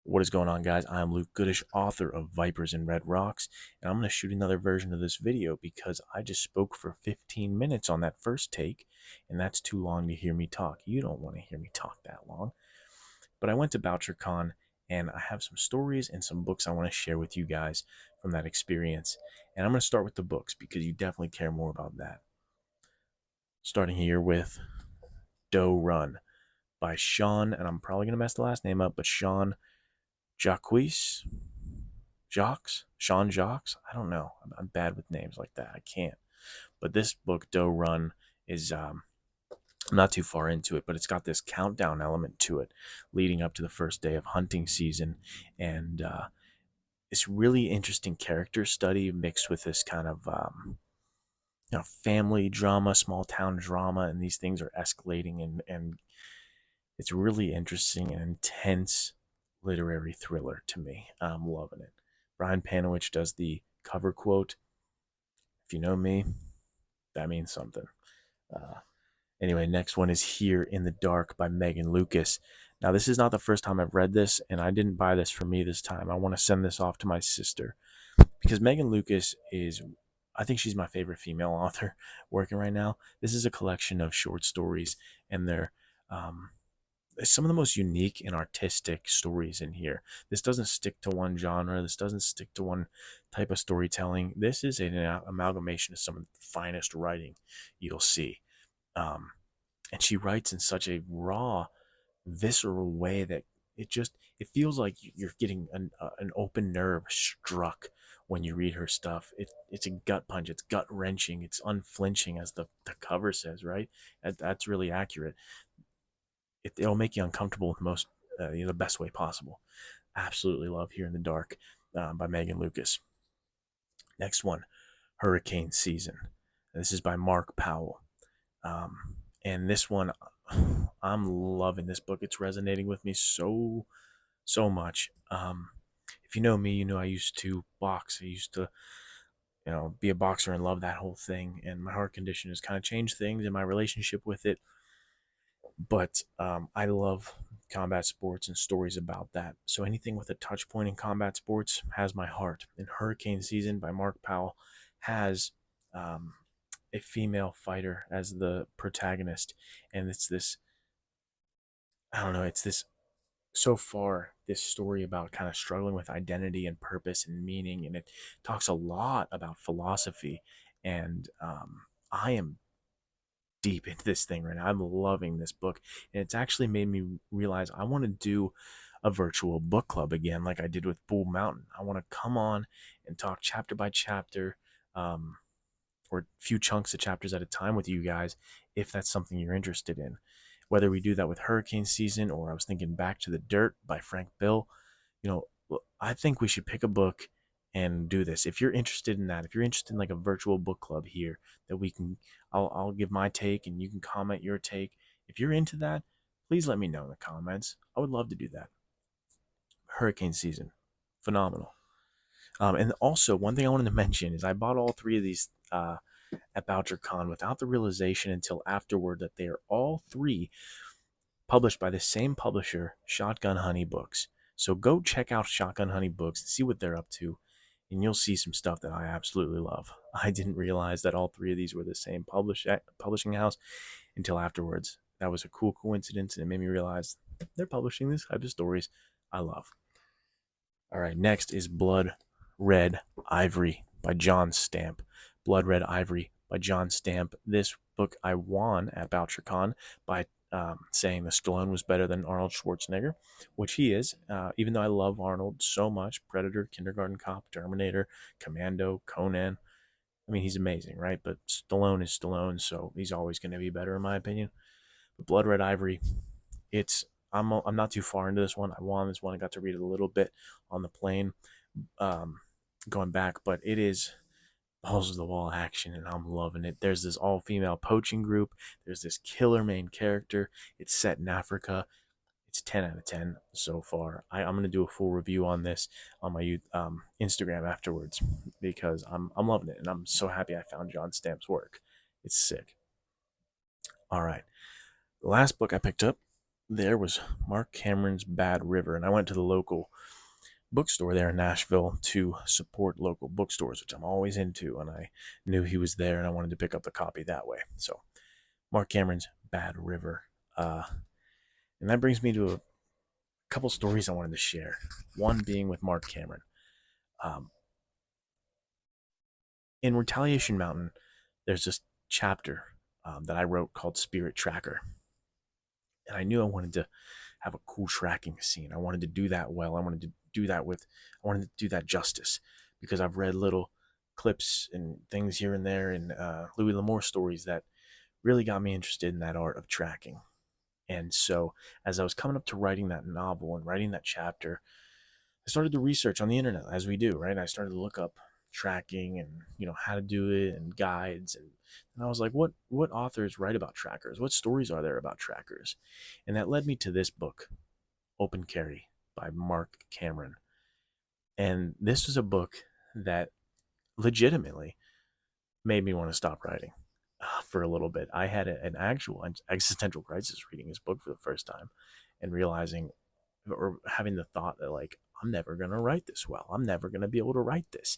What is going on, guys? I'm Luke Goodish, author of Vipers and Red Rocks, and I'm going to shoot another version of this video because I just spoke for 15 minutes on that first take, and that's too long to hear me talk. You don't want to hear me talk that long. But I went to Bouchercon, and I have some stories and some books I want to share with you guys from that experience. And I'm going to start with the books because you definitely care more about that. Starting here with Doe Run by Sean, and I'm probably going to mess the last name up, but Sean Jacques, Sean Jacques. I don't know. I'm bad with names like that. I can't. But this book, Doe Run, is I'm not too far into it, but it's got this countdown element to it, leading up to the first day of hunting season, and it's really interesting character study mixed with this kind of family drama, small town drama, and these things are escalating, and it's really interesting and intense literary thriller to me. I'm loving it. Brian Panowich does the cover quote. If you know me, that means something. Uh, anyway, next one is Here in the Dark by Megan Lucas. Now, this is not the first time I've read this, and I didn't buy this for me this time. I want to send this off to my sister because Megan Lucas is, I think she's my favorite female author working right now. This is a collection of short stories, and they're um, some of the most unique and artistic stories in here. This doesn't stick to one genre. This doesn't stick to one type of storytelling. This is an amalgamation of some of the finest writing you'll see. Um, and she writes in such a raw, visceral way that it feels like you're getting an open nerve struck when you read her stuff. It's a gut punch. It's gut wrenching. It's unflinching, as the cover says. Right, that's really accurate. It'll make you uncomfortable in the best way possible. Absolutely love Here in the Dark by Megan Lucas. Next one, Hurricane Season. This is by Mark Powell. And this one, I'm loving this book. It's resonating with me so much. If you know me, you know I used to box. I used to be a boxer and love that whole thing. And my heart condition has kind of changed things in my relationship with it. But I love combat sports and stories about that. So anything with a touch point in combat sports has my heart. And Hurricane Season by Mark Powell has um, a female fighter as the protagonist, and it's this, I don't know, it's this, so far, this story about kind of struggling with identity and purpose and meaning, and it talks a lot about philosophy. And I am deep into this thing right now. I'm loving this book, and it's actually made me realize I want to do a virtual book club again, like I did with Bull Mountain. I want to come on and talk chapter by chapter, um, or a few chunks of chapters at a time with you guys, if that's something you're interested in. Whether we do that with Hurricane Season, or I was thinking Back to the Dirt by Frank Bill, I think we should pick a book and do this. If you're interested in that, if you're interested in like a virtual book club here, that we can, I'll give my take and you can comment your take. If you're into that, please let me know in the comments. I would love to do that. Hurricane Season, phenomenal. And also, one thing I wanted to mention is I bought all three of these at Bouchercon without the realization until afterward that they are all three published by the same publisher, Shotgun Honey Books. So go check out Shotgun Honey Books and see what they're up to, and you'll see some stuff that I absolutely love. I didn't realize that all three of these were the same publishing house until afterwards. That was a cool coincidence, and it made me realize they're publishing this type of stories I love. All right, next is Blood Red Ivory by John Stamp. Blood Red Ivory by John Stamp. This book I won at Bouchercon by saying that Stallone was better than Arnold Schwarzenegger, which he is, even though I love Arnold so much. Predator, Kindergarten Cop, Terminator, Commando, Conan. I mean, he's amazing, right? But Stallone is Stallone, so he's always going to be better in my opinion. But Blood Red Ivory, it's I'm not too far into this one. I won this one. I got to read it a little bit on the plane, um, going back, but it is balls to the wall action, and I'm loving it. There's this all female poaching group. There's this killer main character. It's set in Africa. It's 10 out of 10 so far. I'm gonna do a full review on this on my Instagram afterwards because I'm loving it, and I'm so happy I found John Stamp's work. It's sick. All right, the last book I picked up there was Mark Cameron's Bad River, and I went to the local bookstore there in Nashville to support local bookstores, which I'm always into, and I knew he was there, and I wanted to pick up the copy that way. So Mark Cameron's Bad River, uh, and that brings me to a couple stories I wanted to share. One being with Mark Cameron. Um, in Retaliation Mountain, there's this chapter that I wrote called Spirit Tracker, and I knew I wanted to have a cool tracking scene. I wanted to do that well. I wanted to do that justice because I've read little clips and things here and there in Louis L'Amour stories that really got me interested in that art of tracking. And so, as I was coming up to writing that novel and writing that chapter, I started to research on the internet as we do, right? I started to look up tracking and how to do it and guides and I was like, what authors write about trackers? What stories are there about trackers? And that led me to this book, Open Carry by Mark Cameron. And this was a book that legitimately made me want to stop writing for a little bit. I had an actual existential crisis reading this book for the first time and realizing or having the thought that, like, I'm never going to write this well. I'm never going to be able to write this.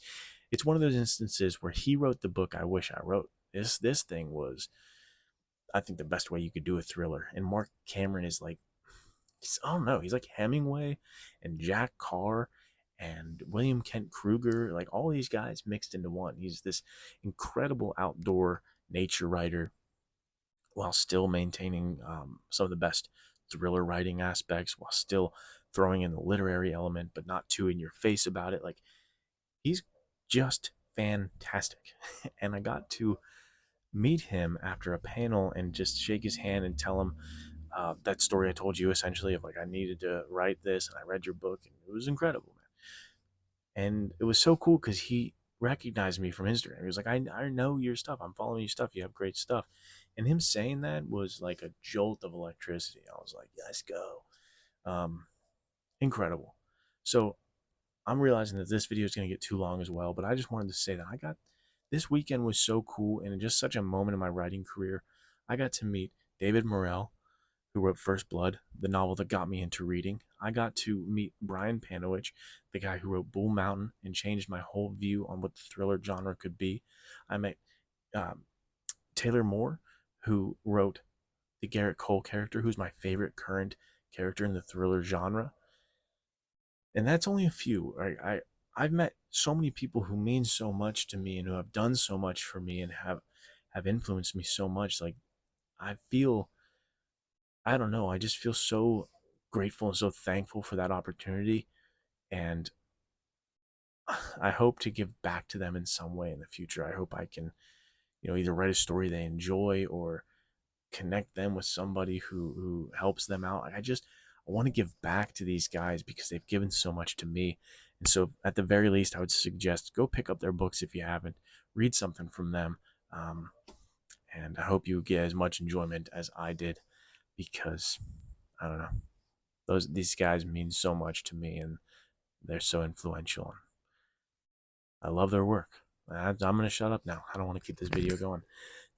It's one of those instances where he wrote the book I wish I wrote. This thing was, I think, the best way you could do a thriller. And Mark Cameron is like, I don't know, he's like Hemingway and Jack Carr and William Kent Kruger, like all these guys mixed into one. He's this incredible outdoor nature writer while still maintaining some of the best thriller writing aspects, while still throwing in the literary element, but not too in your face about it. Like, he's just fantastic. And I got to meet him after a panel and just shake his hand and tell him that story I told you, essentially, of like, I needed to write this and I read your book and it was incredible, man. And it was so cool because he recognized me from Instagram. He was like, I know your stuff. I'm following your stuff. You have great stuff. And him saying that was like a jolt of electricity. I was like, let's go. Um, Incredible. So I'm realizing that this video is going to get too long as well, but I just wanted to say that I got this weekend was so cool and just such a moment in my writing career. I got to meet David Morrell, who wrote First Blood, the novel that got me into reading. I got to meet Brian Panowich, the guy who wrote Bull Mountain and changed my whole view on what the thriller genre could be. I met um, Taylor Moore, who wrote the Garrett Cole character, who's my favorite current character in the thriller genre. And that's only a few. I've met so many people who mean so much to me and who have done so much for me and have influenced me so much. Like, I feel, I don't know, I just feel so grateful and so thankful for that opportunity. And I hope to give back to them in some way in the future. I hope I can, either write a story they enjoy or connect them with somebody who helps them out. I want to give back to these guys because they've given so much to me. And so, at the very least, I would suggest go pick up their books if you haven't. Read something from them, um, and I hope you get as much enjoyment as I did because I don't know, these guys mean so much to me and they're so influential. I love their work. I'm gonna shut up now. I don't want to keep this video going.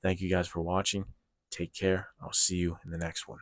Thank you guys for watching. Take care. I'll see you in the next one.